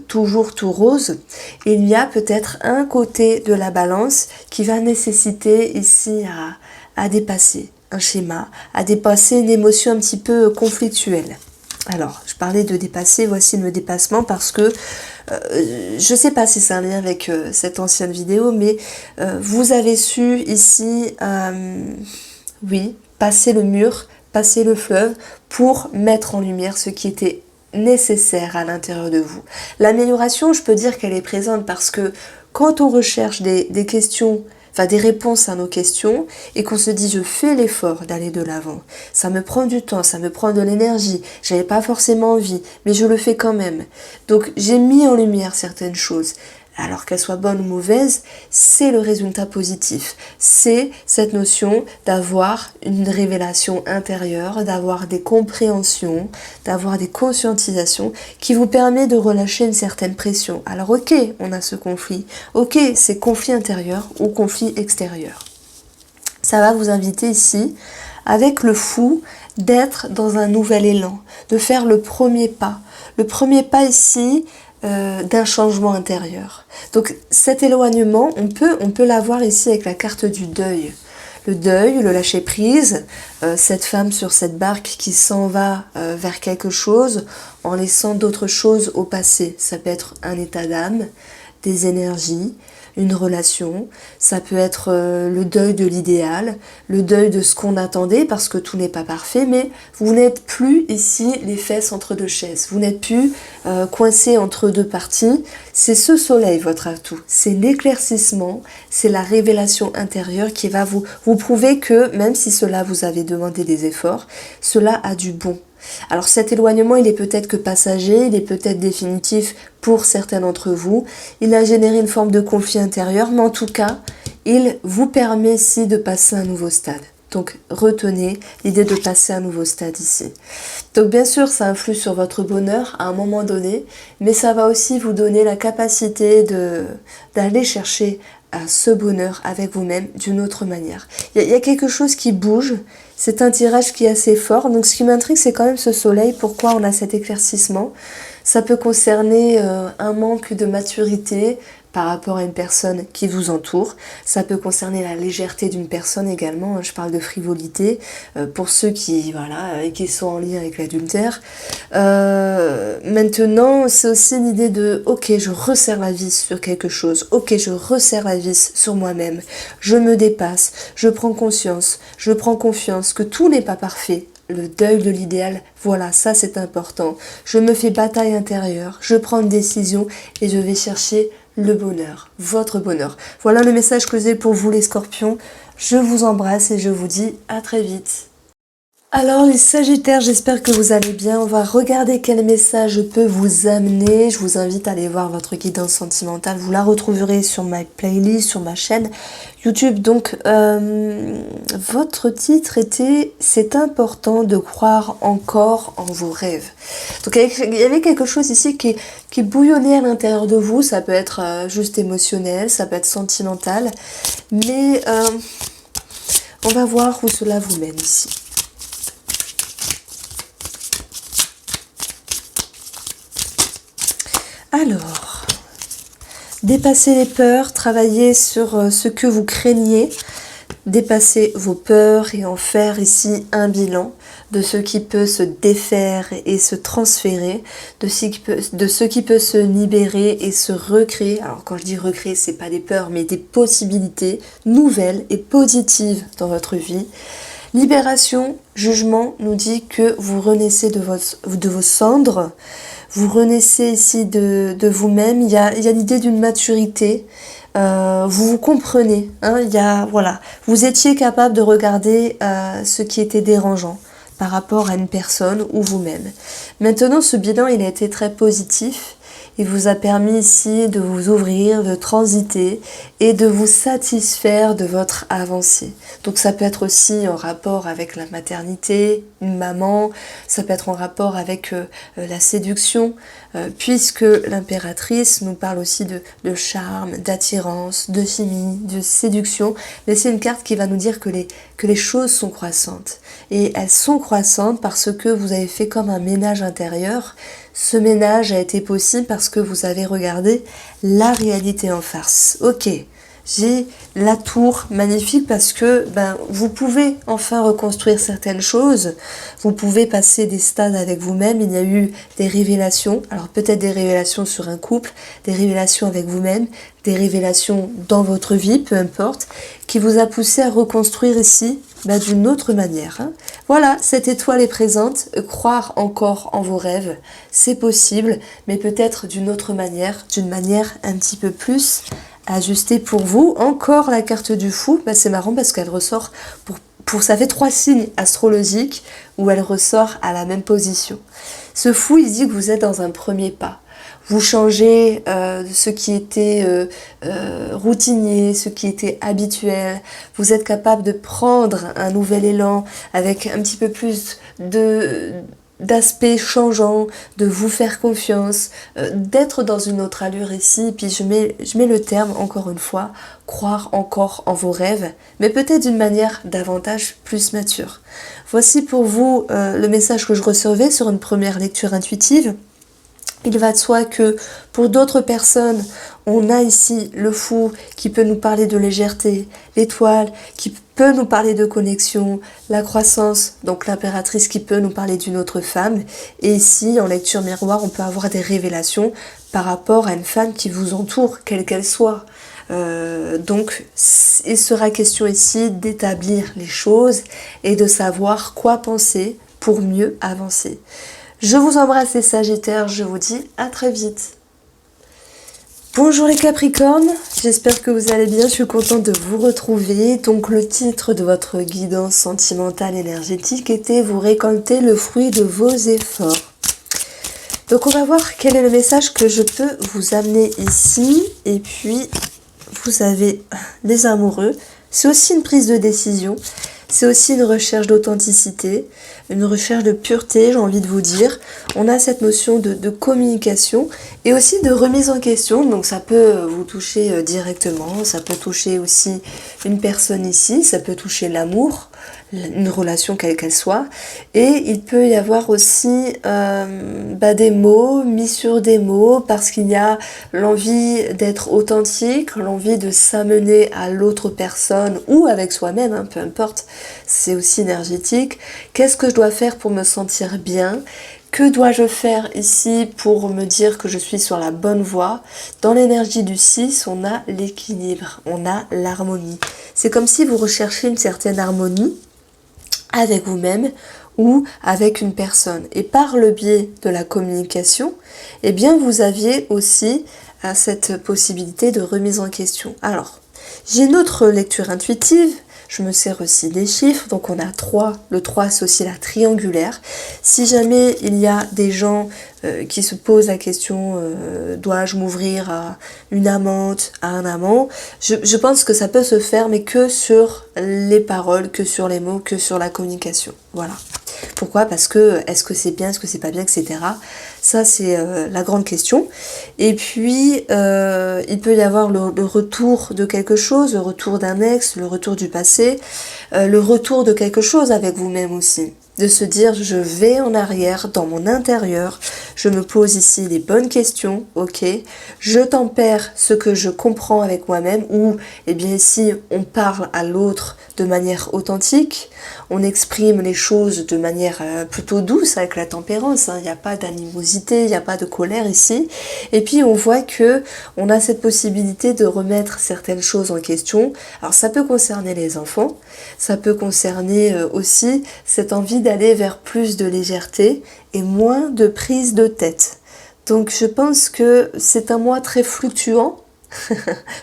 toujours tout rose. Il y a peut-être un côté de la balance qui va nécessiter ici à dépasser un schéma, à dépasser une émotion un petit peu conflictuelle. Alors, je parlais de dépasser, voici le dépassement parce que je ne sais pas si c'est un lien avec cette ancienne vidéo, mais vous avez su ici, oui, passer le mur, passer le fleuve pour mettre en lumière ce qui était nécessaire à l'intérieur de vous. L'amélioration, je peux dire qu'elle est présente parce que quand on recherche des questions, enfin des réponses à nos questions et qu'on se dit je fais l'effort d'aller de l'avant, ça me prend du temps, ça me prend de l'énergie, j'avais pas forcément envie, mais je le fais quand même. Donc j'ai mis en lumière certaines choses. Alors qu'elles soient bonnes ou mauvaises, c'est le résultat positif. C'est cette notion d'avoir une révélation intérieure, d'avoir des compréhensions, d'avoir des conscientisations qui vous permet de relâcher une certaine pression. Alors ok, on a ce conflit. Ok, c'est conflit intérieur ou conflit extérieur. Ça va vous inviter ici, avec le fou, d'être dans un nouvel élan, de faire le premier pas. Le premier pas ici, d'un changement intérieur. Donc cet éloignement, on peut l'avoir ici avec la carte du deuil. Le deuil, le lâcher prise, cette femme sur cette barque qui s'en va vers quelque chose en laissant d'autres choses au passé. Ça peut être un état d'âme, des énergies, une relation, ça peut être le deuil de l'idéal, le deuil de ce qu'on attendait parce que tout n'est pas parfait, mais vous n'êtes plus ici les fesses entre deux chaises, vous n'êtes plus coincé entre deux parties, c'est ce soleil votre atout, c'est l'éclaircissement, c'est la révélation intérieure qui va vous prouver que même si cela vous avait demandé des efforts, cela a du bon. Alors cet éloignement, il est peut-être que passager, il est peut-être définitif pour certains d'entre vous. Il a généré une forme de conflit intérieur, mais en tout cas, il vous permet ici de passer à un nouveau stade. Donc retenez l'idée de passer à un nouveau stade ici. Donc bien sûr, ça influe sur votre bonheur à un moment donné, mais ça va aussi vous donner la capacité d'aller chercher à ce bonheur avec vous-même d'une autre manière. Il y a quelque chose qui bouge, c'est un tirage qui est assez fort, donc ce qui m'intrigue c'est quand même ce soleil, pourquoi on a cet éclaircissement. Ça peut concerner un manque de maturité par rapport à une personne qui vous entoure, ça peut concerner la légèreté d'une personne également, je parle de frivolité, pour ceux qui sont en lien avec l'adultère. Maintenant, c'est aussi l'idée de ok, je resserre la vis sur quelque chose, ok, je resserre la vis sur moi-même, je me dépasse, je prends conscience, je prends confiance que tout n'est pas parfait. Le deuil de l'idéal, voilà, ça c'est important. Je me fais bataille intérieure, je prends une décision et je vais chercher le bonheur, votre bonheur. Voilà le message que j'ai pour vous les scorpions. Je vous embrasse et je vous dis à très vite. Alors les Sagittaires, j'espère que vous allez bien. On va regarder quel message je peux vous amener. Je vous invite à aller voir votre guidance sentimentale. Vous la retrouverez sur ma playlist, sur ma chaîne YouTube. Donc votre titre était « C'est important de croire encore en vos rêves ». Donc il y avait quelque chose ici qui bouillonnait à l'intérieur de vous. Ça peut être juste émotionnel, ça peut être sentimental. Mais on va voir où cela vous mène ici. Alors, dépasser les peurs, travailler sur ce que vous craignez, dépasser vos peurs et en faire ici un bilan de ce qui peut se défaire et se transférer, de ce qui peut se libérer et se recréer. Alors quand je dis recréer, c'est pas des peurs, mais des possibilités nouvelles et positives dans votre vie. Libération, jugement nous dit que vous renaissez de vos cendres, vous renaissez ici de vous-même. Il y a l'idée d'une maturité, vous vous comprenez, hein, vous étiez capable de regarder ce qui était dérangeant par rapport à une personne ou vous-même. Maintenant, ce bilan, il a été très positif Il vous a permis ici de vous ouvrir, de transiter et de vous satisfaire de votre avancée. Donc ça peut être aussi en rapport avec la maternité, une maman, ça peut être en rapport avec la séduction, puisque l'impératrice nous parle aussi de charme, d'attirance, de chimie, de séduction, mais c'est une carte qui va nous dire que les choses sont croissantes. Et elles sont croissantes parce que vous avez fait comme un ménage intérieur. Ce ménage a été possible parce que vous avez regardé la réalité en face. Ok, j'ai la tour magnifique parce que vous pouvez enfin reconstruire certaines choses. Vous pouvez passer des stades avec vous-même. Il y a eu des révélations. Alors peut-être des révélations sur un couple, des révélations avec vous-même, des révélations dans votre vie, peu importe, qui vous a poussé à reconstruire ici d'une autre manière. Voilà, cette étoile est présente. Croire encore en vos rêves, c'est possible, mais peut-être d'une autre manière, d'une manière un petit peu plus ajustée pour vous. Encore la carte du fou, c'est marrant parce qu'elle ressort pour ça fait 3 signes astrologiques où elle ressort à la même position. Ce fou, il dit que vous êtes dans un premier pas. Vous changez ce qui était routinier, ce qui était habituel. Vous êtes capable de prendre un nouvel élan avec un petit peu plus d'aspect changeant, de vous faire confiance, d'être dans une autre allure ici. Et puis je mets le terme, encore une fois, croire encore en vos rêves, mais peut-être d'une manière davantage plus mature. Voici pour vous le message que je recevais sur une première lecture intuitive. Il va de soi que pour d'autres personnes, on a ici le fou qui peut nous parler de légèreté, l'étoile qui peut nous parler de connexion, la croissance, donc l'impératrice qui peut nous parler d'une autre femme. Et ici, en lecture miroir, on peut avoir des révélations par rapport à une femme qui vous entoure, quelle qu'elle soit. Donc, il sera question ici d'établir les choses et de savoir quoi penser pour mieux avancer. Je vous embrasse les Sagittaires, je vous dis à très vite. Bonjour les Capricornes, j'espère que vous allez bien, je suis contente de vous retrouver. Donc le titre de votre guidance sentimentale énergétique était « Vous récoltez le fruit de vos efforts ». Donc on va voir quel est le message que je peux vous amener ici. Et puis vous avez les amoureux, c'est aussi une prise de décision. C'est aussi une recherche d'authenticité, une recherche de pureté, j'ai envie de vous dire. On a cette notion de communication et aussi de remise en question. Donc ça peut vous toucher directement, ça peut toucher aussi une personne ici, ça peut toucher l'amour, une relation quelle qu'elle soit. Et il peut y avoir aussi des mots mis sur des mots parce qu'il y a l'envie d'être authentique, l'envie de s'amener à l'autre personne ou avec soi-même, peu importe. C'est aussi énergétique. Qu'est-ce que je dois faire pour me sentir bien ? Que dois-je faire ici pour me dire que je suis sur la bonne voie ? Dans l'énergie du 6, on a l'équilibre, on a l'harmonie. C'est comme si vous recherchez une certaine harmonie avec vous-même ou avec une personne. Et par le biais de la communication, eh bien vous aviez aussi cette possibilité de remise en question. Alors, j'ai une autre lecture intuitive. Je me sers aussi des chiffres, donc on a 3. Le 3, c'est aussi la triangulaire. Si jamais il y a des gens qui se posent la question, dois-je m'ouvrir à une amante, à un amant, je pense que ça peut se faire, mais que sur les paroles, que sur les mots, que sur la communication. Voilà. Pourquoi ? Parce que est-ce que c'est bien, est-ce que c'est pas bien, etc. Ça, c'est la grande question. Et puis, il peut y avoir le retour de quelque chose, le retour d'un ex, le retour du passé, le retour de quelque chose avec vous-même aussi. De se dire, je vais en arrière, dans mon intérieur, je me pose ici les bonnes questions, ok, je tempère ce que je comprends avec moi-même, ou, eh bien ici, on parle à l'autre de manière authentique, on exprime les choses de manière plutôt douce, avec la tempérance, il n'y a pas d'animosité, il n'y a pas de colère ici, et puis on voit que on a cette possibilité de remettre certaines choses en question. Alors ça peut concerner les enfants, ça peut concerner aussi cette envie d'aller vers plus de légèreté et moins de prise de tête. Donc je pense que c'est un mois très fluctuant,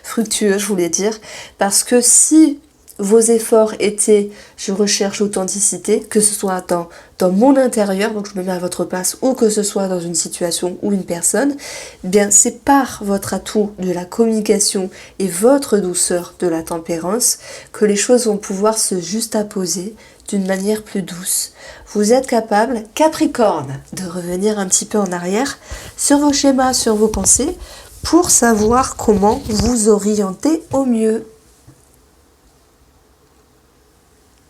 fructueux je voulais dire, parce que si vos efforts étaient je recherche l'authenticité, que ce soit dans mon intérieur, donc je me mets à votre place, ou que ce soit dans une situation ou une personne, eh bien c'est par votre atout de la communication et votre douceur de la tempérance que les choses vont pouvoir se juxtaposer d'une manière plus douce. Vous êtes capable, Capricorne, de revenir un petit peu en arrière sur vos schémas, sur vos pensées, pour savoir comment vous orienter au mieux.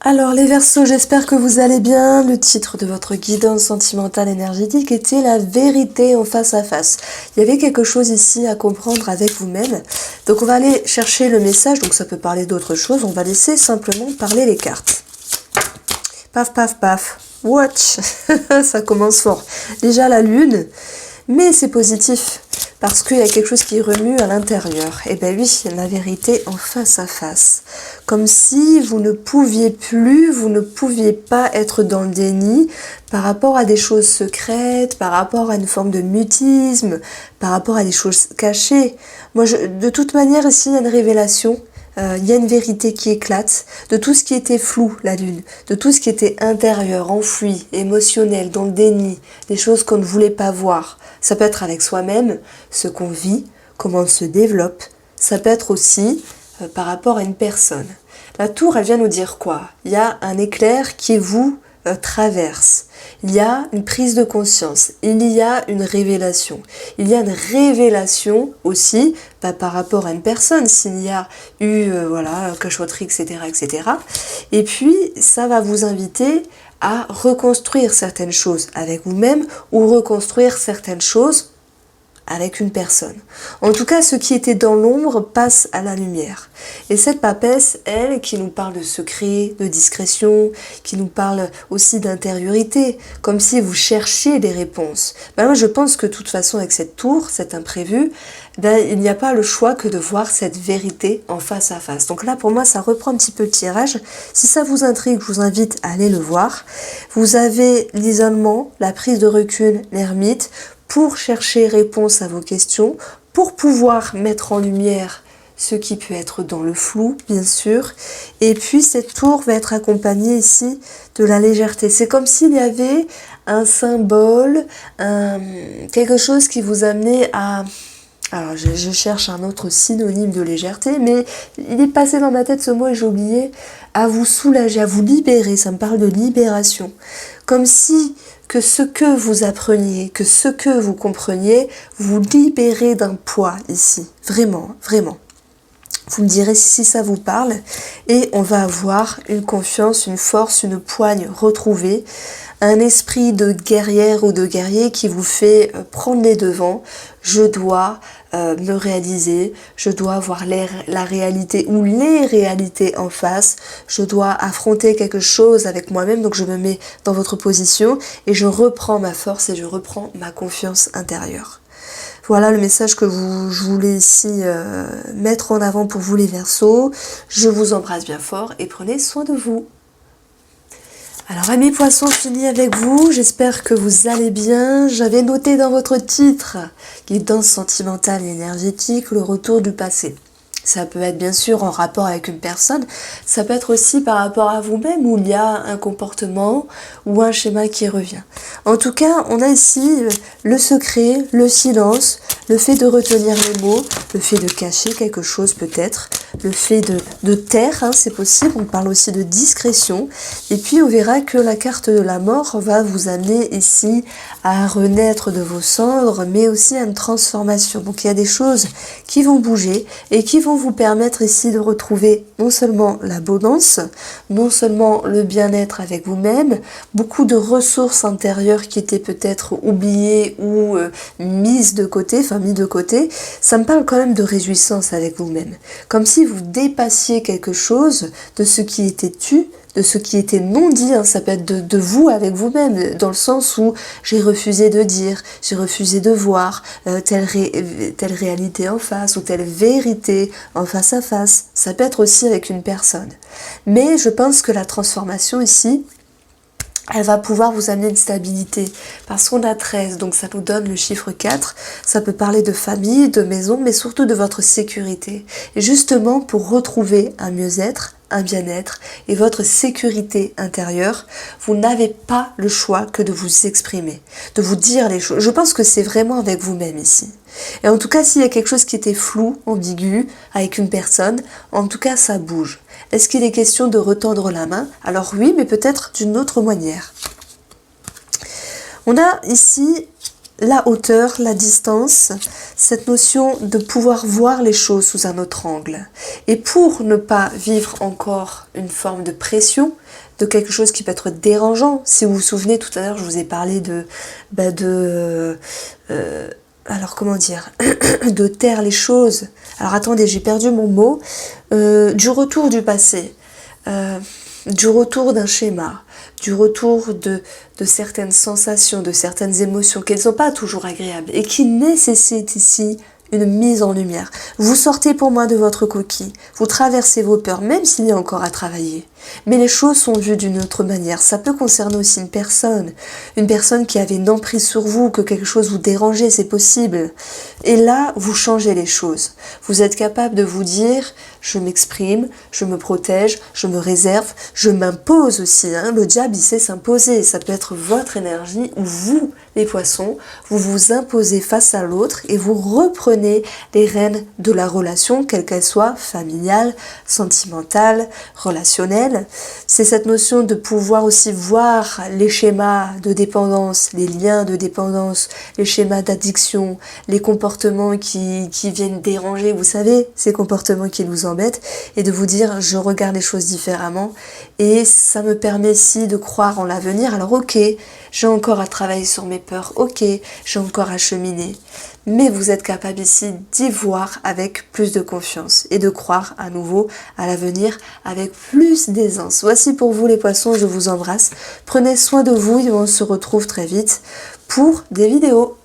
Alors les Verseaux, j'espère que vous allez bien. Le titre de votre guidance sentimentale énergétique était la vérité en face à face. Il y avait quelque chose ici à comprendre avec vous-même. Donc on va aller chercher le message, donc ça peut parler d'autre chose. On va laisser simplement parler les cartes. Paf, paf, paf. Watch. Ça commence fort. Déjà la lune, mais c'est positif. Parce qu'il y a quelque chose qui remue à l'intérieur. Et bien oui, la vérité en face à face. Comme si vous ne pouviez pas être dans le déni par rapport à des choses secrètes, par rapport à une forme de mutisme, par rapport à des choses cachées. De toute manière, ici, il y a une révélation. Il y a une vérité qui éclate de tout ce qui était flou, la lune, de tout ce qui était intérieur, enfoui, émotionnel, dans le déni, des choses qu'on ne voulait pas voir. Ça peut être avec soi-même, ce qu'on vit, comment on se développe. Ça peut être aussi par rapport à une personne. La tour, elle vient nous dire quoi? Il y a un éclair qui vous traverse. Il y a une prise de conscience. Il y a une révélation. Il y a une révélation aussi par rapport à une personne. S'il y a eu cachotterie, etc., etc. Et puis, ça va vous inviter à reconstruire certaines choses avec vous-même ou reconstruire certaines choses avec une personne. En tout cas, ce qui était dans l'ombre passe à la lumière. Et cette papesse, elle, qui nous parle de secret, de discrétion, qui nous parle aussi d'intériorité, comme si vous cherchiez des réponses. Moi, je pense que de toute façon, avec cette tour, cet imprévu, il n'y a pas le choix que de voir cette vérité en face à face. Donc là, pour moi, ça reprend un petit peu le tirage. Si ça vous intrigue, je vous invite à aller le voir. Vous avez l'isolement, la prise de recul, l'ermite, pour chercher réponse à vos questions, pour pouvoir mettre en lumière ce qui peut être dans le flou, bien sûr. Et puis cette tour va être accompagnée ici de la légèreté. C'est comme s'il y avait un symbole, quelque chose qui vous amenait à... Alors je cherche un autre synonyme de légèreté, mais il est passé dans ma tête ce mot et j'ai oublié. À vous soulager, à vous libérer, ça me parle de libération. Comme si que ce que vous appreniez, que ce que vous compreniez, vous libérez d'un poids ici. Vraiment, vraiment. Vous me direz si ça vous parle et on va avoir une confiance, une force, une poigne retrouvée, un esprit de guerrière ou de guerrier qui vous fait prendre les devants. Je dois me réaliser, je dois voir la réalité ou les réalités en face, je dois affronter quelque chose avec moi-même, donc je me mets dans votre position et je reprends ma force et je reprends ma confiance intérieure. Voilà le message que je voulais ici mettre en avant pour vous les Verseaux. Je vous embrasse bien fort et prenez soin de vous. Alors amis poissons, fini avec vous, j'espère que vous allez bien. J'avais noté dans votre titre, guidance sentimentale et énergétique, le retour du passé. Ça peut être bien sûr en rapport avec une personne, ça peut être aussi par rapport à vous-même où il y a un comportement ou un schéma qui revient. En tout cas, on a ici le secret, le silence, le fait de retenir les mots, le fait de cacher quelque chose peut-être, le fait de taire, c'est possible, on parle aussi de discrétion. Et puis on verra que la carte de la mort va vous amener ici à renaître de vos cendres, mais aussi à une transformation. Donc il y a des choses qui vont bouger et qui vont vous permettre ici de retrouver non seulement l'abondance, non seulement le bien-être avec vous-même, beaucoup de ressources intérieures qui étaient peut-être oubliées ou mises de côté, mis de côté. Ça me parle quand même de réjouissance avec vous-même. Comme si vous dépassiez quelque chose de ce qui était tu, de ce qui était non dit, ça peut être de vous avec vous-même, dans le sens où j'ai refusé de dire, j'ai refusé de voir telle réalité en face ou telle vérité en face à face. Ça peut être aussi avec une personne. Mais je pense que la transformation ici, elle va pouvoir vous amener une stabilité, parce qu'on a 13, donc ça nous donne le chiffre 4, ça peut parler de famille, de maison, mais surtout de votre sécurité. Et justement, pour retrouver un mieux-être, un bien-être et votre sécurité intérieure, vous n'avez pas le choix que de vous exprimer, de vous dire les choses. Je pense que c'est vraiment avec vous-même ici. Et en tout cas, s'il y a quelque chose qui était flou, ambigu, avec une personne, en tout cas, ça bouge. Est-ce qu'il est question de retendre la main? Alors oui, mais peut-être d'une autre manière. On a ici la hauteur, la distance, cette notion de pouvoir voir les choses sous un autre angle. Et pour ne pas vivre encore une forme de pression, de quelque chose qui peut être dérangeant, si vous vous souvenez, tout à l'heure, je vous ai parlé alors comment dire, de taire les choses. Alors attendez, j'ai perdu mon mot. Du retour du passé, du retour d'un schéma, du retour de certaines sensations, de certaines émotions qui ne sont pas toujours agréables et qui nécessitent ici une mise en lumière. Vous sortez pour moi de votre coquille, vous traversez vos peurs, même s'il y a encore à travailler. Mais les choses sont vues d'une autre manière. Ça peut concerner aussi une personne qui avait une emprise sur vous, que quelque chose vous dérangeait, c'est possible. Et là, vous changez les choses. Vous êtes capable de vous dire, je m'exprime, je me protège, je me réserve, je m'impose aussi. Le diable, il sait s'imposer. Ça peut être votre énergie ou vous, les poissons, vous vous imposez face à l'autre et vous reprenez les rênes de la relation, quelle qu'elle soit, familiale, sentimentale, relationnelle. C'est cette notion de pouvoir aussi voir les schémas de dépendance, les liens de dépendance, les schémas d'addiction, les comportements qui viennent déranger, vous savez, ces comportements qui nous embêtent, et de vous dire, je regarde les choses différemment, et ça me permet aussi de croire en l'avenir. Alors ok, j'ai encore à travailler sur mes peurs, ok, j'ai encore à cheminer, mais vous êtes capable ici d'y voir avec plus de confiance et de croire à nouveau à l'avenir avec plus d'aisance. Voici pour vous les poissons, je vous embrasse, prenez soin de vous et on se retrouve très vite pour des vidéos.